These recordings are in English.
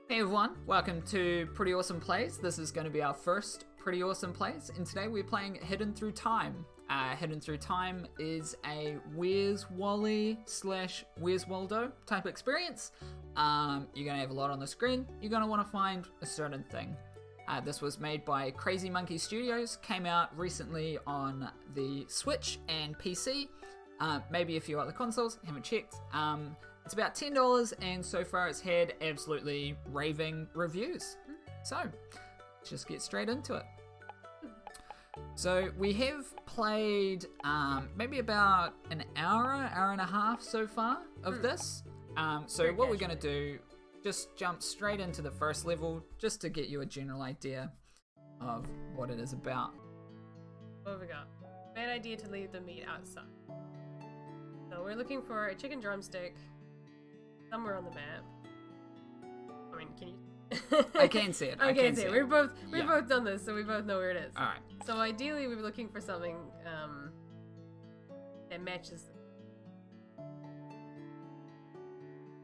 Hey everyone, welcome to Pretty Awesome Plays. This is going to be our first Pretty Awesome Plays, and today we're playing Hidden Through Time. Hidden Through Time is a Where's Wally / Where's Waldo type experience. You're going to have a lot on the screen. You're going to want to find a certain thing. This was made by Crazy Monkey Studios, came out recently on the Switch and PC, maybe a few other consoles, haven't checked. It's about $10, and so far it's had absolutely raving reviews. So, let's just get straight into it. So, we have played maybe about an hour and a half so far of this. So what we're going to do, just jump straight into the first level, just to get you a general idea of what it is about. What have we got? Bad idea to leave the meat outside. So we're looking for a chicken drumstick somewhere on the map. I mean, can you? I can see it. I can see it. We've both done this, so we both know where it is. All right. So ideally, we were looking for something that matches.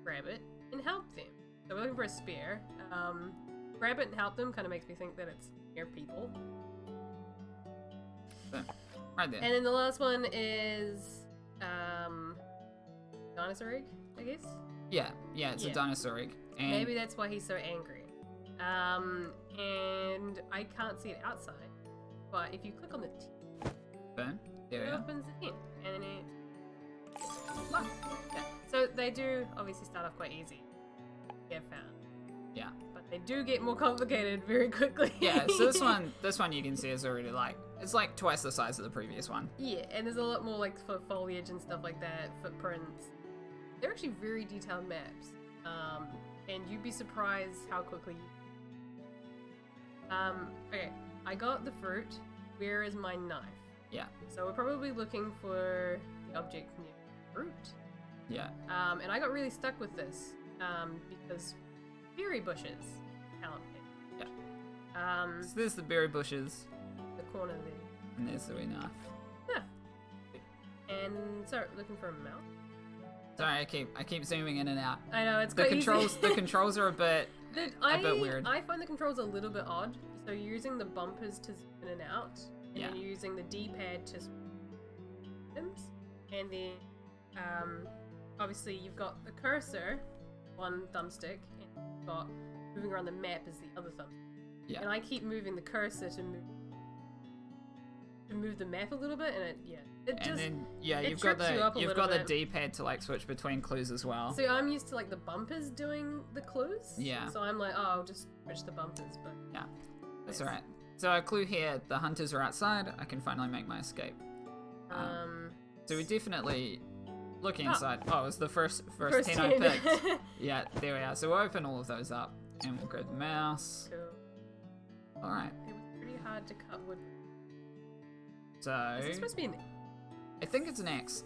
Grab it and help them. So we're looking for a spear. Grab it and help them kind of makes me think that it's near people. So, right there. And then the last one is dinosaur egg, I guess. Yeah, it's a dinosaur egg. And maybe that's why he's so angry. And I can't see it outside, but if you click on the T, boom, there it we are. opens again, and then it. Look. Yeah. So they do obviously start off quite easy. Get found. Yeah. But they do get more complicated very quickly. Yeah. So this one you can see is already it's like twice the size of the previous one. Yeah, and there's a lot more like for foliage and stuff like that, footprints. They're actually very detailed maps, and you'd be surprised how quickly you... Okay, I got the fruit. Where is my knife? Yeah. So we're probably looking for the object near the fruit. Yeah. And I got really stuck with this, because berry bushes count. Yeah. So there's the berry bushes. The corner there. And there's the wee knife. Yeah. And so, looking for a mouth. Sorry, I keep zooming in and out. I know, it's the quite controls. easy. The controls are a bit weird. I find the controls a little bit odd. So you're using the bumpers to zoom in and out, and then you're using the D-pad to items, and then obviously you've got the cursor, one thumbstick, and you've got moving around the map is the other thumbstick. Yeah. And I keep moving the cursor to move the map a little bit, and you've got the D-pad to switch between clues as well. So I'm used to the bumpers doing the clues. Yeah. So I'm like, oh, I'll just switch the bumpers, but yeah, that's alright. So a clue here: the hunters are outside. I can finally make my escape. So we're definitely looking inside. Oh, it was the first 10 I picked. Yeah, there we are. So we'll open all of those up, and we'll grab the mouse. Cool. All right. It was pretty hard to cut wood. So Is this supposed to be an... I think it's an axe.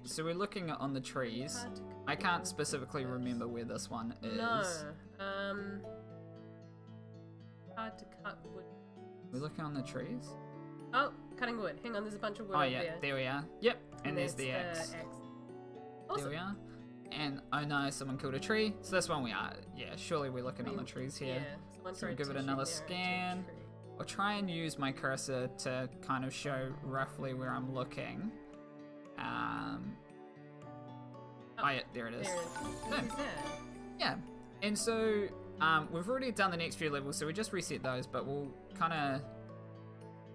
So we're looking on the trees. I can't specifically remember where this one is. No. Hard to cut wood. We're looking on the trees. Oh, cutting wood. Hang on, there's a bunch of wood Oh over yeah, there. there we are. Yep, and there's the axe. Awesome. There we are. And oh no, someone killed a tree. So this one we are. Yeah, surely we're looking on the trees here. Yeah, So we'll give it another scan. I'll try and use my cursor to kind of show roughly where I'm looking. Oh yeah, there it is. What is that? Yeah, and so we've already done the next few levels, so we just reset those, but we'll kind of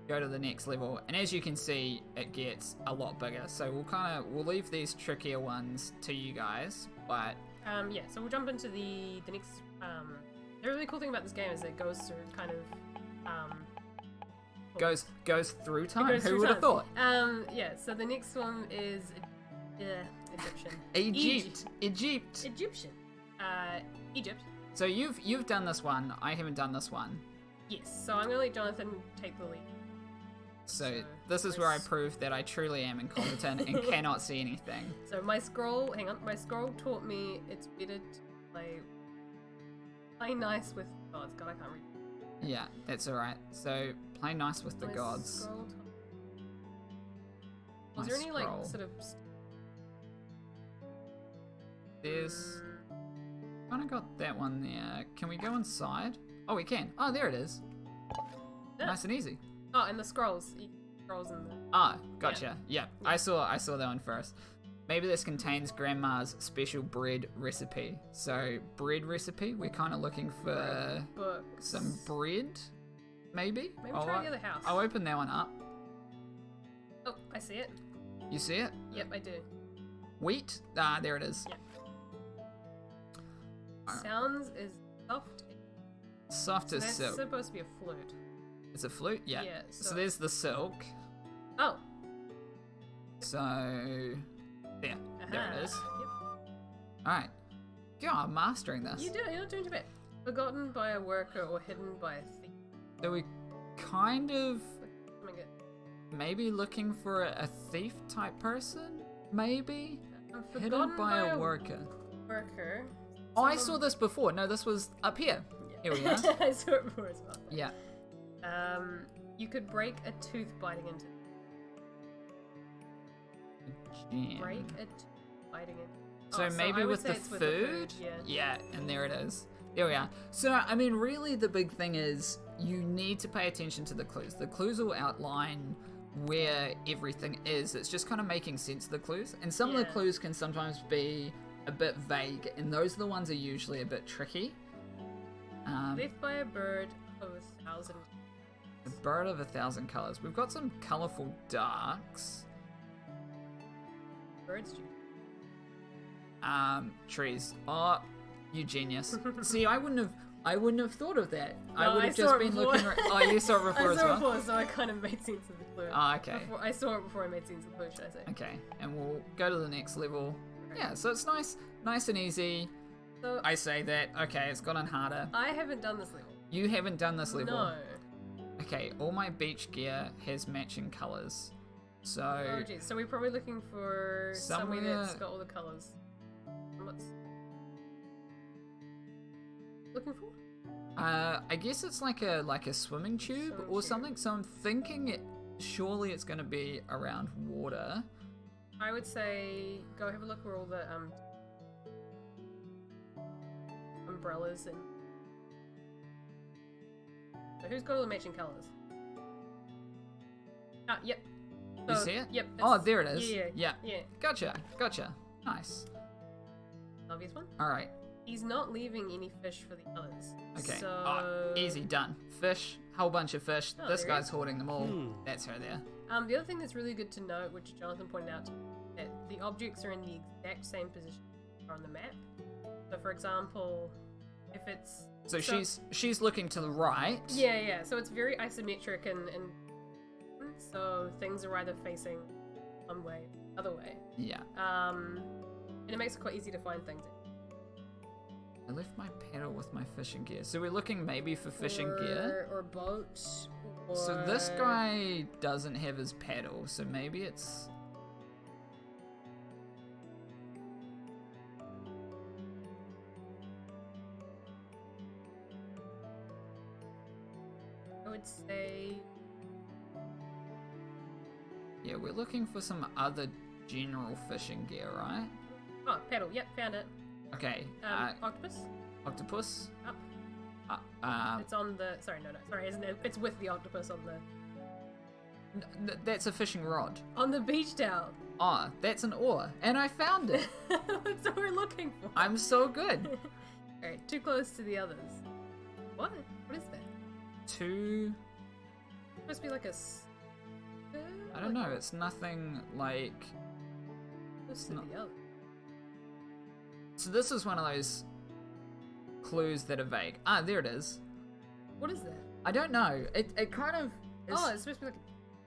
go to the next level. And as you can see, it gets a lot bigger. So we'll leave these trickier ones to you guys, but yeah. So we'll jump into the next. The really cool thing about this game is it goes through kind of goes through time. Goes Who through would have time. thought? Yeah. So the next one is Egyptian. Egypt. Egyptian. Egypt. So you've done this one. I haven't done this one. Yes. So I'm gonna let Jonathan take the lead. So this is where I prove that I truly am incompetent and cannot see anything. So my scroll taught me it's better to play nice with gods. God, I can't read. Yeah, that's alright. So play nice with the gods. Is there any sort of... There's Kind of got that one there. Can we go inside? Oh, we can. Oh, there it is. Yeah. Nice and easy. Oh, and the scrolls. Scrolls in the. Ah, gotcha. Yeah. I saw that one first. Maybe this contains Grandma's special bread recipe. So, bread recipe, we're kind of looking for some bread, maybe? Maybe try the other house. I'll open that one up. Oh, I see it. You see it? Yep, I do. Wheat? Ah, there it is. Yep. Sounds is soft. Soft as silk. That's supposed to be a flute. It's a flute? Yeah. Yeah, So there's the silk. Oh. So, there. There it is. Yep. Alright. God, I'm mastering this. You're not doing too bad. Forgotten by a worker or hidden by a thief. So we kind of Something good. maybe looking for a thief type person? Maybe? Forgotten Hidden by a worker. Worker. Oh, I saw this before. No, this was up here. Yeah. Here we are. I saw it before as well. Yeah. You could break a tooth biting into. Jam. Break a tooth biting into. So maybe I would with say the it's food? Yeah. And there it is. There we are. So, I mean, really the big thing is you need to pay attention to the clues. The clues will outline where everything is. It's just kind of making sense of the clues. And some of the clues can sometimes be a bit vague, and those are the ones that are usually a bit tricky. Left by a bird of 1,000. A bird of 1,000 colors. We've got some colorful darks. Birds do. Trees. Oh, you genius. See, I wouldn't have thought of that. No, I would have just been looking. Oh, you saw it before I as saw well. it before, so I kind of made sense of the clue. Oh, okay. I saw it before I made sense of the clue, should I say? Okay, and we'll go to the next level. Okay. Yeah, so it's nice and easy. So I say that. Okay, it's gotten harder. I haven't done this level. You haven't done this level. No. Okay, all my beach gear has matching colors. So. Oh geez, so we're probably looking for somewhere that's got all the colors. What's looking for? I guess it's like a swimming tube or something. So I'm thinking surely it's going to be around water. I would say go have a look where all the umbrellas and. So who's got all the matching colors? Ah, yep. You see it? Yep. Oh, there it is. Yeah. Gotcha. Nice. Obvious one. All right. He's not leaving any fish for the others. Okay. So... Oh, easy, done. Fish, whole bunch of fish. Oh, This there guy's is. hoarding them all. That's her there. The other thing that's really good to note, which Jonathan pointed out, that the objects are in the exact same position on the map. So, for example, if it's So she's looking to the right. Yeah. So it's very isometric and so things are either facing one way, other way. Yeah. And it makes it quite easy to find things. I left my paddle with my fishing gear. So we're looking maybe for fishing gear. Or boat. Or... So this guy doesn't have his paddle, so maybe it's... I would say... Yeah, we're looking for some other general fishing gear, right? Oh, paddle. Yep, found it. Okay. Octopus? Octopus? Up. It's on the... Sorry, no. Sorry, isn't it? It's with the octopus on the... That's a fishing rod. On the beach towel. Oh, that's an oar. And I found it. That's what we're looking for. I'm so good. Alright, too close to the others. What? What is that? Two... It's supposed to be like a... I don't know, it's nothing like... Close to the other. So this is one of those clues that are vague. Ah, there it is. What is that? I don't know. It kind of... is Oh, it's supposed to be like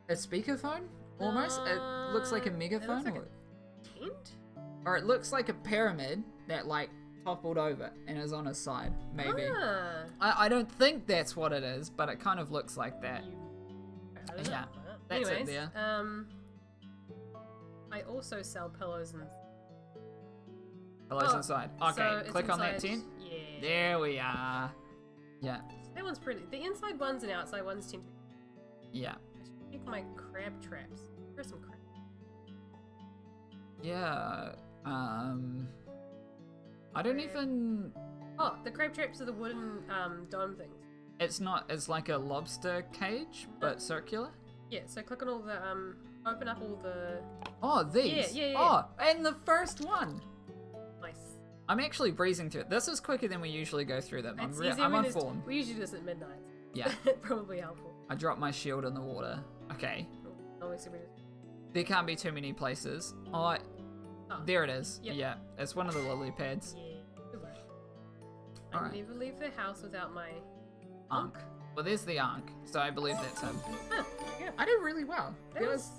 a speakerphone? Almost? It looks like a megaphone? It looks like a tent? Or it looks like a pyramid that, like, toppled over and is on a side, maybe. Ah. I don't think that's what it is, but it kind of looks like that. I don't know. Yeah, that's Anyways, it there. I also sell pillows and... Pillows inside. Okay, so it's click on that inside- tent. Yeah. There we are. Yeah, That one's pretty. The inside ones and outside ones tend to be... yeah. I should pick my crab traps. There's some crab. Yeah, I don't even... Oh, the crab traps are the wooden dome things. It's not, it's like a lobster cage, but circular? Yeah, so click on all the, open up all the... Oh, these? Yeah. Oh, and the first one! Nice. I'm actually breezing through it. This is quicker than we usually go through them. It's I'm on form. We usually do this at midnight. Yeah. Probably helpful. I dropped my shield in the water. Okay. There can't be too many places. Oh, there it is. Yep. Yeah, it's one of the lily pads. Yeah. Good work. All I right. never leave the house without my... Ankh. Well, there's the Ankh, so I believe that's him. Huh, yeah. I did really well. That was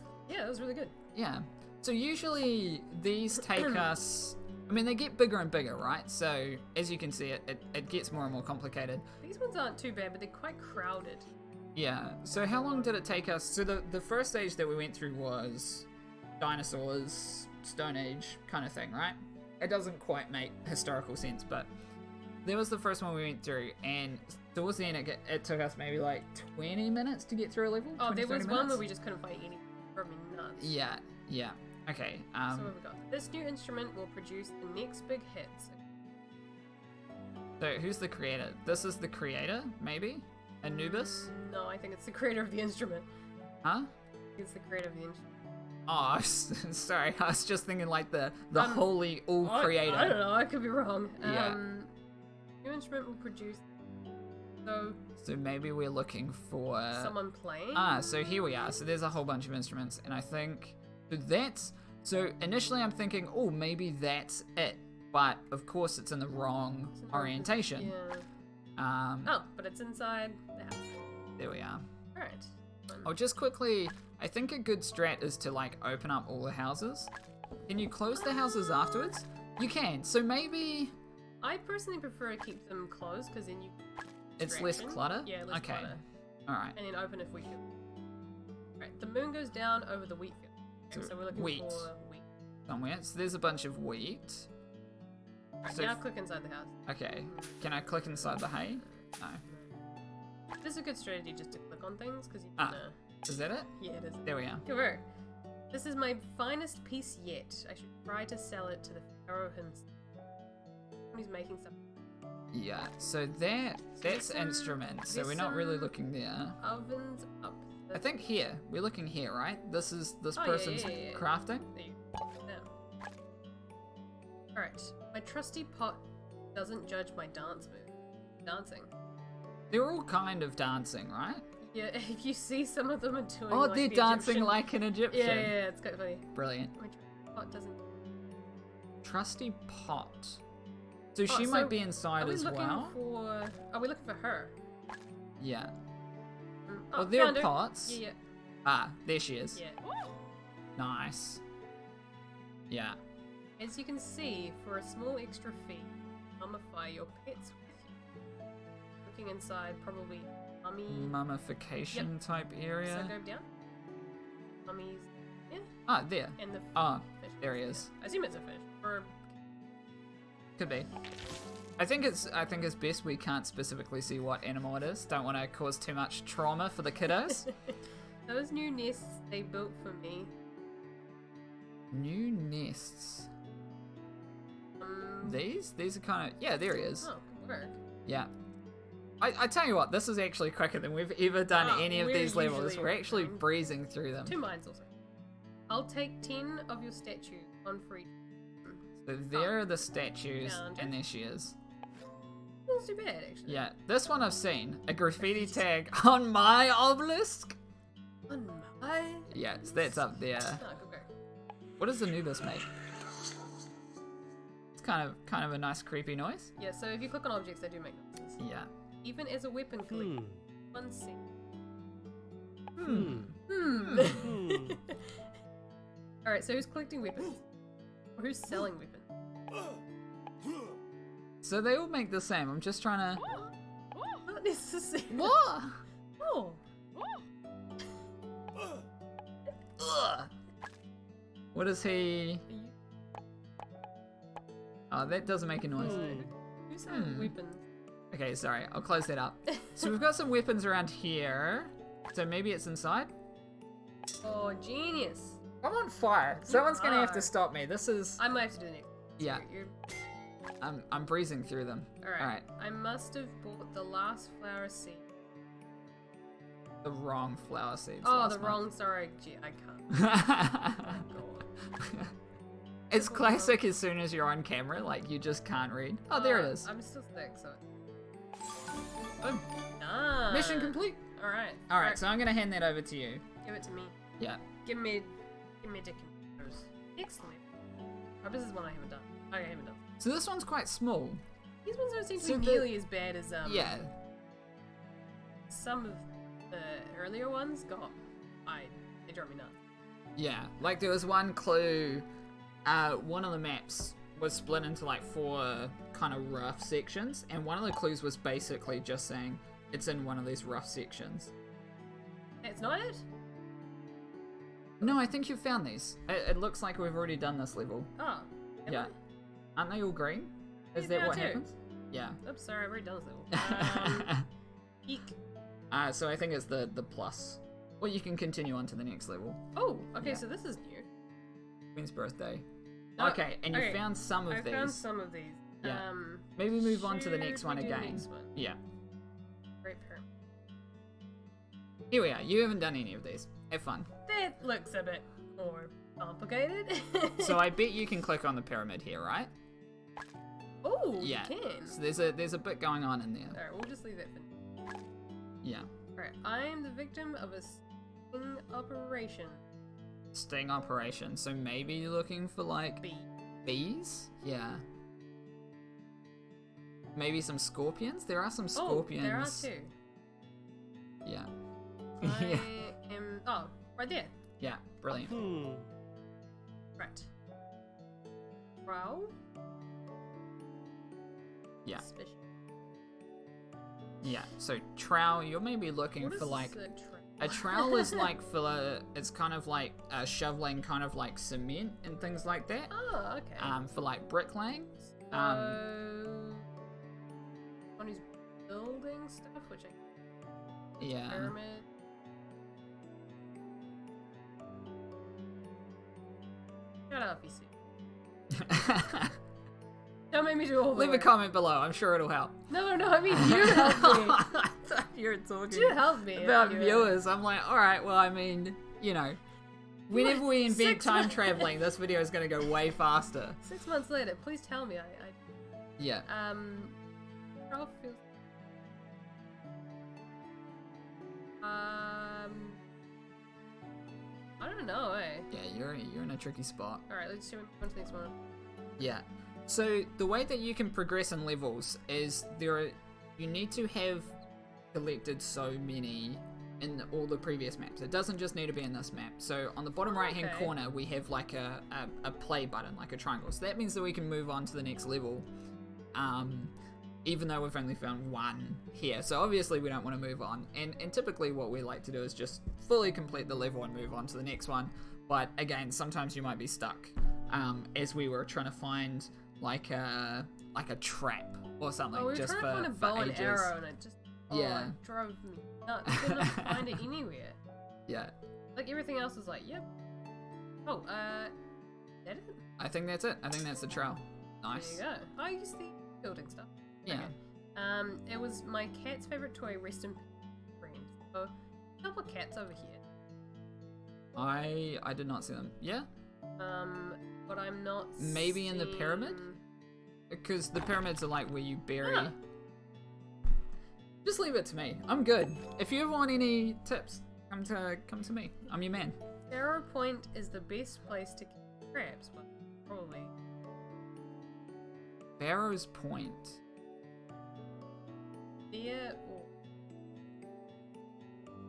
really good. Yeah. So usually these take us... I mean, they get bigger and bigger, right? So as you can see, it gets more and more complicated. These ones aren't too bad, but they're quite crowded. Yeah. So how long did it take us? So the first stage that we went through was dinosaurs, Stone Age kind of thing, right? It doesn't quite make historical sense, but there was the first one we went through, and towards the end it took us maybe like 20 minutes to get through a level. Oh, 20, there was 30 one minutes? where we just couldn't fight any. Probably nuts. Yeah. Okay. So what have we got? This new instrument will produce the next big hits. So who's the creator? This is the creator, maybe? Anubis? No, I think it's the creator of the instrument. Huh? It's the creator of the instrument. Oh, sorry. I was just thinking like the holy all creator. I don't know. I could be wrong. Yeah. New instrument will produce. So maybe we're looking for someone playing. So here we are. So there's a whole bunch of instruments, and I think that's. So initially I'm thinking, oh, maybe that's it, but of course it's in the wrong orientation. Yeah. But it's inside the house. There we are. All right. Oh, just quickly, I think a good strat is to like open up all the houses. Can you close the houses afterwards? You can. So maybe. I personally prefer to keep them closed because then you. It's less clutter? Yeah, less clutter. Alright. And then open if we can. Right, the moon goes down over the wheat field. Okay, so we're looking wheat. for wheat. Somewhere. So there's a bunch of wheat. Right, So now click inside the house. Okay. Can I click inside the hay? No. This is a good strategy just to click on things because you can. Is that it? Yeah, it is. There we are. Good work. This is my finest piece yet. I should try to sell it to the pharaoh himself. He's making something. Yeah, so that's instruments, so we're not really looking there. Ovens up. I think here. We're looking here, right? This is this Oh, person's yeah. crafting? There you go. Now. Alright, my trusty pot doesn't judge my dancing. They're all kind of dancing, right? Yeah, if you see some of them are doing Oh, like they're the dancing Egyptian... like an Egyptian. Yeah, it's quite funny. Brilliant. My pot doesn't... Trusty pot. So she might be inside as well. Are we looking for her? Yeah. Oh, there are found her. pots. Yeah. Ah, there she is. Yeah. Nice. Yeah. As you can see, for a small extra fee, mummify your pets with you. Looking inside, probably mummy. Mummification type area. So go down. Mummies. Yeah. Ah, there. And the fish. There he is. I assume it's a fish. Or could be. I think it's best we can't specifically see what animal it is. Don't want to cause too much trauma for the kiddos. Those new nests they built for me. New nests. These are kind of... Yeah, there he is. Oh, good work. Yeah. I tell you what, this is actually quicker than we've ever done any of these levels. We're actually breezing through them. 2 mines also. I'll take 10 of your statues, one for each. So there are the statues, and there she is. Not too bad, actually. Yeah, this one I've seen. A graffiti tag on my obelisk. On my... Yeah, so that's up there. Oh, good work. What does Anubis make? It's kind of a nice creepy noise. Yeah, so if you click on objects, they do make noises. Yeah. Even as a weapon click. One sec. Alright, so who's collecting weapons? Or who's selling weapons? So they all make the same. I'm just trying to... Not necessarily. What? Oh. Ugh. What is he... Oh, that doesn't make a noise. Who's selling weapons? Okay, sorry. I'll close that up. So we've got some weapons around here. So maybe it's inside? Oh, genius. I'm on fire. Someone's going to have to stop me. This is... I might have to do the next. Yeah. I'm breezing through them. Alright. I must have bought the last flower seed. The wrong flower seeds. Oh, the wrong. Sorry, gee, I can't. It's classic. As soon as you're on camera, like you just can't read. Oh, there it is. I'm still sick, so. Boom. Ah. Mission complete. All right. So I'm gonna hand that over to you. Give it to me. Yeah. Give me the computers. Excellent. Oh, this is one I haven't done. I haven't done. So this one's quite small. These ones don't seem to be nearly as bad as Yeah. some of the earlier ones got. They drove me nuts. Yeah. Like there was one clue. One of the maps was split into like 4 kind of rough sections, and one of the clues was basically just saying it's in one of these rough sections. It's not it? No, I think you've found these. It looks like we've already done this level. Oh. Yeah. Aren't they all green? Is Yeah, that what too. happens? Yeah. Oops, sorry, I've already done this level. Eek. So I think it's the plus. Or you can continue on to the next level. Oh, okay, Yeah. so this is new. Queen's birthday. No, Okay, and you found some of these. I found some of these. Yeah. Maybe move on to the next should one we do the again. next one? Yeah. Great pyramid. Here we are. You haven't done any of these. Have fun. That looks a bit more complicated. So I bet you can click on the pyramid here, right? Oh, Yeah. you can. So there's a bit going on in there. Alright, we'll just leave that for now. Yeah. Alright, I am the victim of a sting operation. Sting operation. So maybe you're looking for like B. bees? Yeah. Maybe some scorpions? There are some scorpions. Oh, there are two. Yeah. I am... Oh, right there. Yeah, brilliant. Right. Row? Yeah. Suspicious. Yeah. So trowel, you're maybe looking What for is like a a trowel is like it's kind of like shoveling kind of like cement and things like that. Oh, okay. For like bricklaying. One who's building stuff, which I Yeah. pyramid. Shut up, you see. Don't make me do all the Leave a work. comment below. I'm sure it'll help. No, I mean you help me. I thought you were talking You help me. about you- viewers. I'm like, all right. Well, I mean, you know, whenever we invent 6 time months- traveling, this video is going to go way faster. 6 months later, please tell me. Yeah. Ralph feels. I don't know, eh? Yeah, you're in a tricky spot. Alright, let's do one to the next one. Yeah. So the way that you can progress in levels is you need to have collected so many in all the previous maps. It doesn't just need to be in this map. So on the bottom right hand Okay. corner we have like a play button, like a triangle. So that means that we can move on to the next level. Even though we've only found one here. So obviously we don't want to move on. And typically what we like to do is just fully complete the level and move on to the next one. But again, sometimes you might be stuck. As we were trying to find like a trap or something. Oh, we were just trying to find a bow and ages. arrow and it just Yeah. it drove me nuts. I couldn't find it anywhere. Yeah. Like everything else was like, yep. Oh, is that it? I think that's it. I think that's the trail. Nice. There you go. I used the building stuff. Yeah. Okay. It was my cat's favorite toy, rest in peace, friend. So, a couple of cats over here. I did not see them. Yeah? But I'm not Maybe in the pyramid? Because the pyramids are like where you bury. Ah. Just leave it to me. I'm good. If you ever want any tips, come to me. I'm your man. Arrow Point is the best place to keep crabs, but probably. Barrow's Point. There or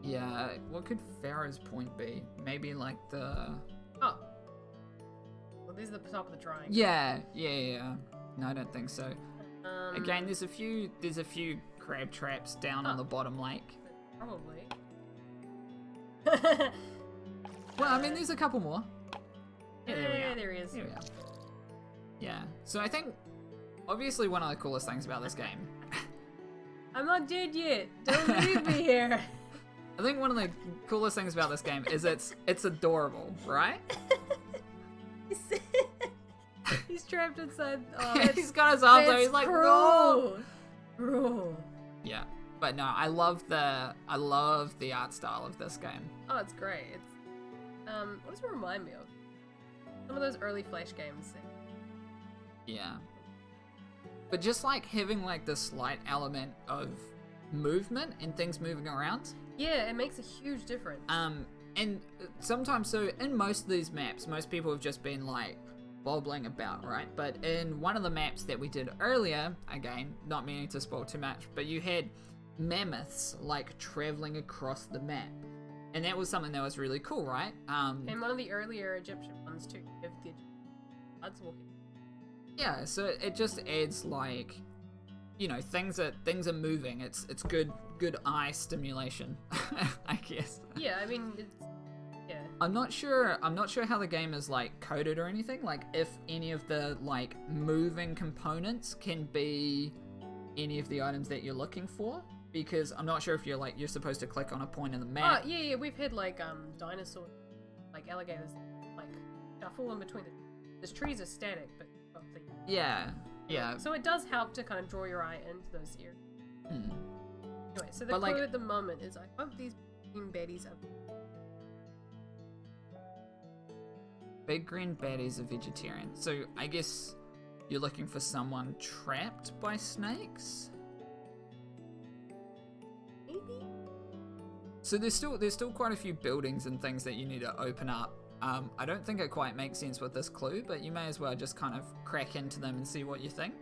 Yeah, what could Pharaoh's Point be? Maybe like the... oh. Well, this is the top of the triangle. Yeah. No, I don't think so. Again, there's a few crab traps down on the bottom lake. Probably. Well, I mean, there's a couple more. Yeah, there he is. Here we are. Yeah. So I think, obviously, one of the coolest things about this game. I'm not dead yet. Don't leave me here. I think one of the coolest things about this game is it's adorable, right? He's trapped inside. Oh, He's got his arms out. that's He's like, cruel. no. Cruel. Yeah, but no, I love the art style of this game. Oh, it's great. It's what does it remind me of? Some of those early Flash games. Yeah. But just like having like this slight element of movement and things moving around. Yeah, it makes a huge difference. And sometimes, so in most of these maps, most people have just been like bobbling about, right? But in one of the maps that we did earlier, again, not meaning to spoil too much, but you had mammoths like traveling across the map. And that was something that was really cool, right? And one of the earlier Egyptian ones too, you have the gods walking. Yeah, so it just adds like, you know, things are moving. It's good eye stimulation, I guess. Yeah, I mean, yeah. I'm not sure how the game is like coded or anything. Like if any of the like moving components can be any of the items that you're looking for, because I'm not sure if you're supposed to click on a point in the map. Oh yeah, we've had like dinosaurs, like alligators, like shuffle in between the trees are static, but obviously. Yeah. So it does help to kind of draw your eye into those areas. Anyway, so the clue at the moment is I hope these green baddies are. Big green baddies are vegetarian. So I guess you're looking for someone trapped by snakes? Maybe? So there's still quite a few buildings and things that you need to open up. I don't think it quite makes sense with this clue, but you may as well just kind of crack into them and see what you think.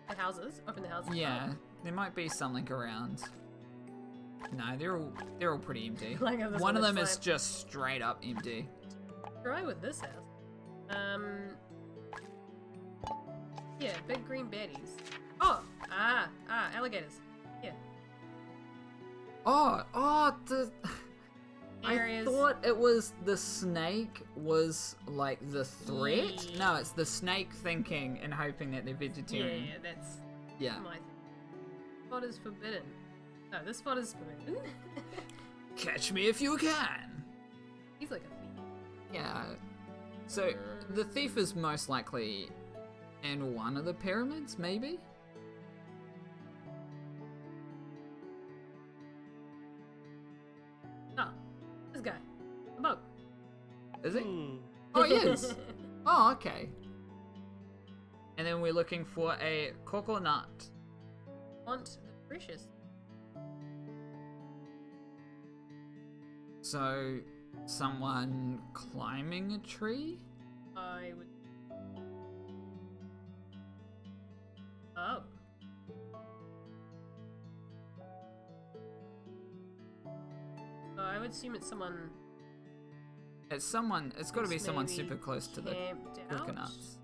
The houses? Open the houses? Yeah, there might be something around. No, they're all pretty empty. Like one of them is just straight up empty. Try with this house. Yeah, big green baddies. Oh! Alligators. Yeah. Areas. I thought it was the snake was like the threat. Yeah. No, it's the snake thinking and hoping that they're vegetarian. Yeah, that's my thing. Spot is forbidden. No, this spot is forbidden. Catch me if you can. He's like a thief. Yeah. So the thief is most likely in one of the pyramids, maybe? Oh, this guy. A boat. Is he? Oh, he is. Oh, okay. And then we're looking for a coconut. Want the precious. So, someone climbing a tree? I would. Oh. I would assume it's someone. It's got to be someone maybe super close to the camped out. coconuts.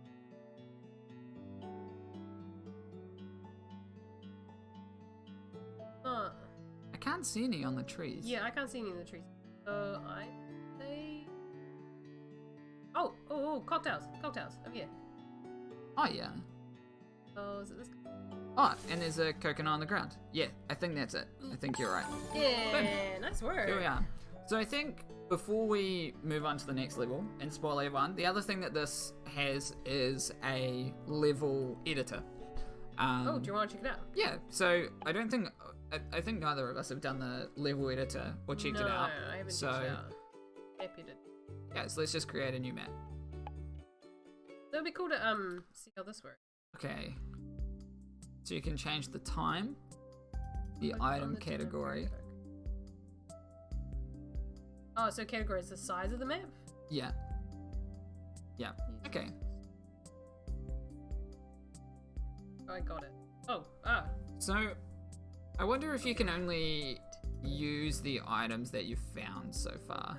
I can't see any on the trees. Yeah, I can't see any in the trees. So I say. Oh, cocktails. Over here. Oh, yeah. Oh, is it this? Oh, and there's a coconut on the ground. Yeah, I think that's it. I think you're right. Yeah, nice work. Here we are. So I think before we move on to the next level and spoil everyone, the other thing that this has is a level editor. Do you want to check it out? Yeah, so I think neither of us have done the level editor or checked it out. No, I haven't so, checked it out. Happy to. Yeah, so let's just create a new map. That would be cool to see how this works. Okay. So you can change the time, the Like item on the category. Oh, so category is the size of the map? Yeah. Yeah. Okay. Oh, I got it. So, I wonder if you can only use the items that you've found so far.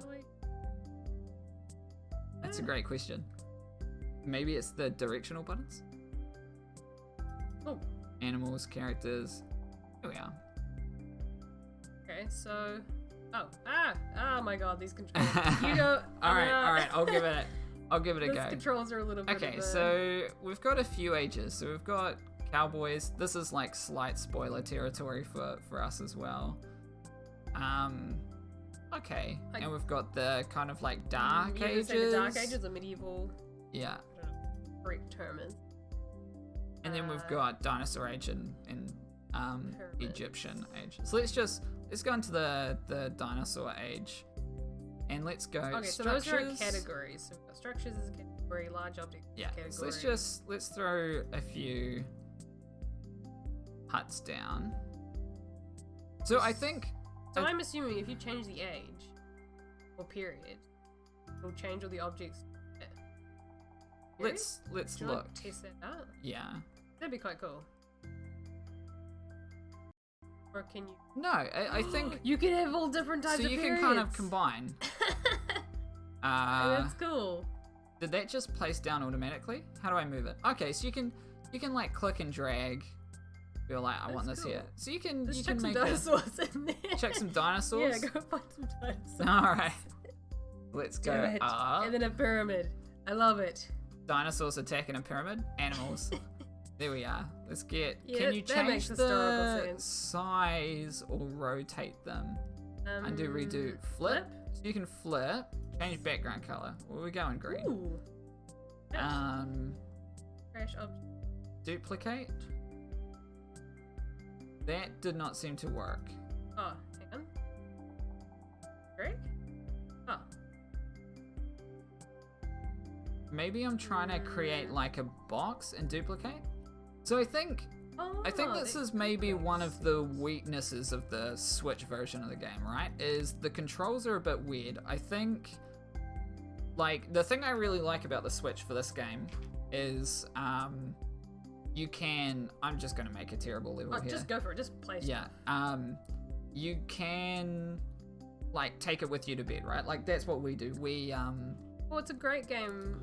That's a great question. Maybe it's the directional buttons? Oh. Animals, characters. Here we are. Okay, so. Oh my god, these controls. You go. Alright, I'll give it a Those go. controls are a little bit. Okay, so we've got a few ages. So we've got cowboys. This is like slight spoiler territory for us as well. Okay, and we've got the kind of like dark ages. The dark ages, the medieval. Yeah. correct term is. And then we've got dinosaur age and Egyptian age. So let's go into the dinosaur age, and let's go. Okay, so those are our categories. So we've got structures as a category, large objects as a category. So let's throw a few huts down. So I think. So I'm assuming if you change the age or period, it'll change all the objects. Let's look. Test that out. Yeah. That'd be quite cool. Or can you? No, I think you can have all different types of periods. So you can kind of combine. That's cool. Did that just place down automatically? How do I move it? Okay, so you can like click and drag. Feel like I want this cool. here. So you can Let's you check can some make dinosaurs in there. Check some dinosaurs. Yeah, go find some dinosaurs. All right. Let's go up. And then a pyramid. I love it. Dinosaurs attacking a pyramid. Animals. There we are. Let's get. Yeah, can you change the sense. size or rotate them? Undo, redo, flip. So you can flip. Change background color. Where we going? Green. Ooh. Crash object. Duplicate. That did not seem to work. Oh, hang on. Greg? Oh. Maybe I'm trying to create like a box and duplicate. So I think this is maybe one of the weaknesses of the Switch version of the game, right? Is the controls are a bit weird. I think like the thing I really like about the Switch for this game is you can. I'm just gonna make a terrible level here. Just go for it. Just play. Yeah. You can like take it with you to bed, right? Like that's what we do. We Well, it's a great game.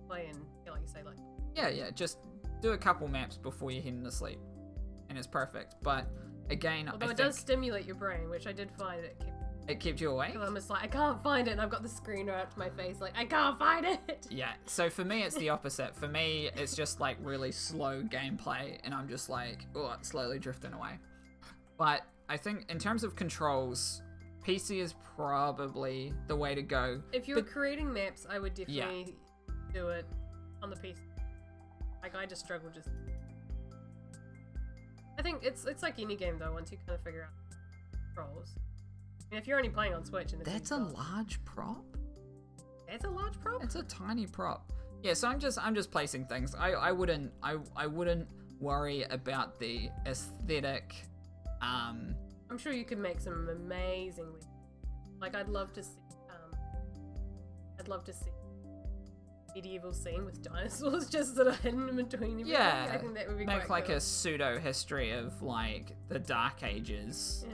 Play in, like you say, like. Yeah. Just do a couple maps before you're heading to sleep, and it's perfect. But again, although it does stimulate your brain, which I did find it kept you awake. Because I'm just like, I can't find it, and I've got the screen right up to my face, like I can't find it. Yeah. So for me, it's the opposite. For me, it's just like really slow gameplay, and I'm just like, slowly drifting away. But I think in terms of controls, PC is probably the way to go. If you were creating maps, I would definitely do it on the PC. Like I just struggle I think it's like any game though. Once you kind of figure out controls. I mean, if you're only playing on Switch and that's a large prop. That's a large prop. It's a tiny prop. Yeah. So I'm just placing things. I wouldn't worry about the aesthetic. I'm sure you could make some amazingly. Like I'd love to see medieval scene with dinosaurs just sort of hidden in between everything. Yeah, I think that would be make quite like cool. a pseudo history of like the Dark Ages,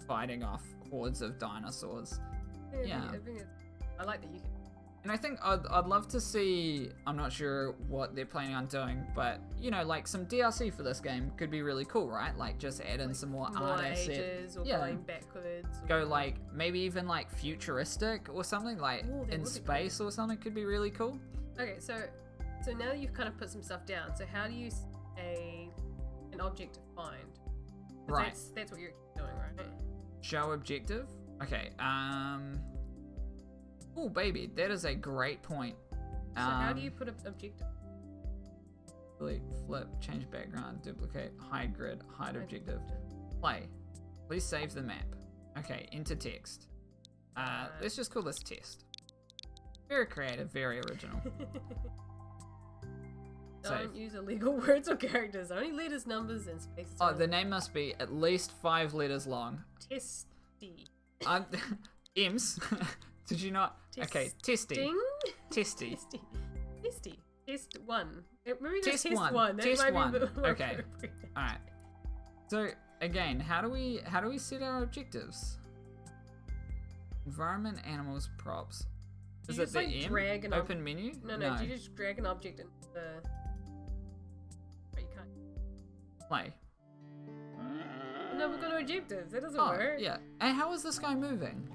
fighting off hordes of dinosaurs. I like that you can. And I think I'd love to see. I'm not sure what they're planning on doing, but you know, like some DLC for this game could be really cool, right? Like just add in some more art assets, or going backwards. Go like maybe even like futuristic or something, like in space or something could be really cool. Okay, so now that you've kind of put some stuff down, so how do you an object to find? Right. That's what you're doing, right? Show objective. Okay. Oh, baby, that is a great point. So how do you put an objective? Delete, flip, change background, duplicate, hide grid, hide objective. Play. Please save the map. Okay, enter text. Let's just call this test. Very creative, very original. Don't use illegal words or characters. Only letters, numbers, and spaces. Oh, the name must be at least 5 letters long. Testy. M's. Did you not? Okay, testy. Testy. Testy. Test 1. Maybe just test 1. Test 1. Okay. All right. So again, how do we set our objectives? Environment, animals, props. Is it the M? Drag an open menu? No. Do you just drag an object into the? But you can't. Play. No, we've got no objectives. That doesn't work. Yeah. And how is this guy moving?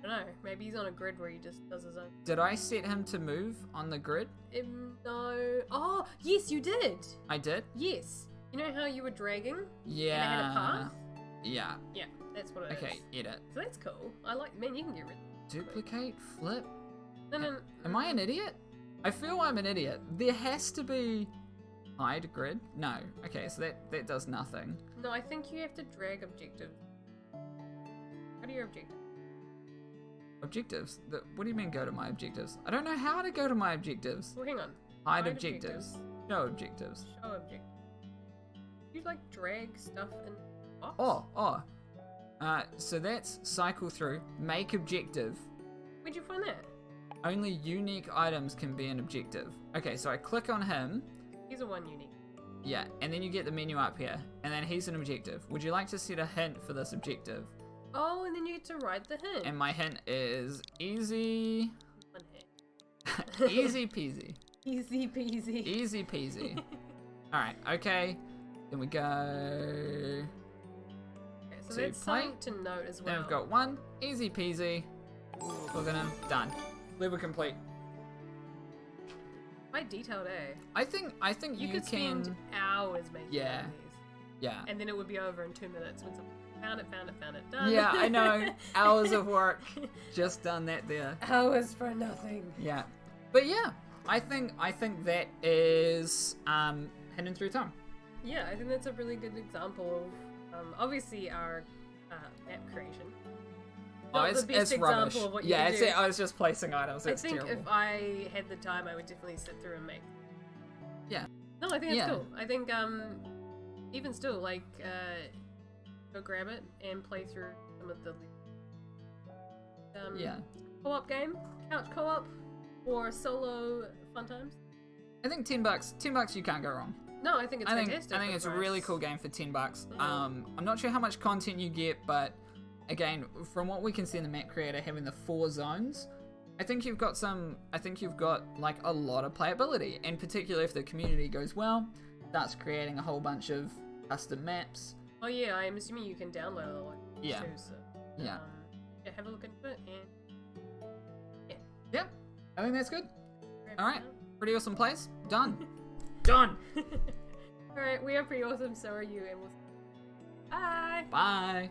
I don't know. Maybe he's on a grid where he just does his own. Did I set him to move on the grid? No. Oh, yes, you did. I did? Yes. You know how you were dragging? Yeah. And it had a path? Yeah. Yeah, that's what it is. Okay, edit. So that's cool. I like. Man, you can get rid of it. Duplicate, flip. No. Am I an idiot? I feel I'm an idiot. There has to be hide grid. No. Okay, so that does nothing. No, I think you have to drag objectives. How do your objectives? Objectives? What do you mean go to my objectives? I don't know how to go to my objectives. Well, hang on. Hide objectives. Show objectives. Show objectives. You like drag stuff in the box? Oh. So that's cycle through, make objective. Where'd you find that? Only unique items can be an objective. Okay, so I click on him. He's a one unique. Yeah, and then you get the menu up here, and then he's an objective. Would you like to set a hint for this objective? Oh, and then you get to write the hint. And my hint is easy. One hint. Easy peasy. Easy peasy. Easy peasy. Alright, okay. Then we go. Okay, so that's something to note as well. Then we've got one. Easy peasy. We're gonna. Done. Level complete. Quite detailed, eh? I think you could can spend hours making one of these. Yeah. And then it would be over in 2 minutes when someone found it, done. Yeah, I know. Hours of work. Just done that there. Hours for nothing. Yeah. But yeah, I think that is hidden through time. Yeah, I think that's a really good example of obviously our map creation. Not the best example rubbish. of what you can do. I was just placing items. It's I think terrible. if I had the time, I would definitely sit through and make. Yeah. No, I think it's cool. I think even still, like, go grab it and play through some of the co-op game, couch co-op, or solo fun times. I think $10 you can't go wrong. No, I think it's fantastic. I think it's a really cool game for $10. Mm-hmm. I'm not sure how much content you get, but again, from what we can see in the map creator having the 4 zones, I think you've got like a lot of playability, and particularly if the community goes well, starts creating a whole bunch of custom maps. Oh yeah, I'm assuming you can download a lot too, so yeah, have a look into it and yeah, I think that's good. All right, down. pretty awesome place. Done. Done. All right, we are pretty awesome. So are you, and we'll see you. Bye. Bye.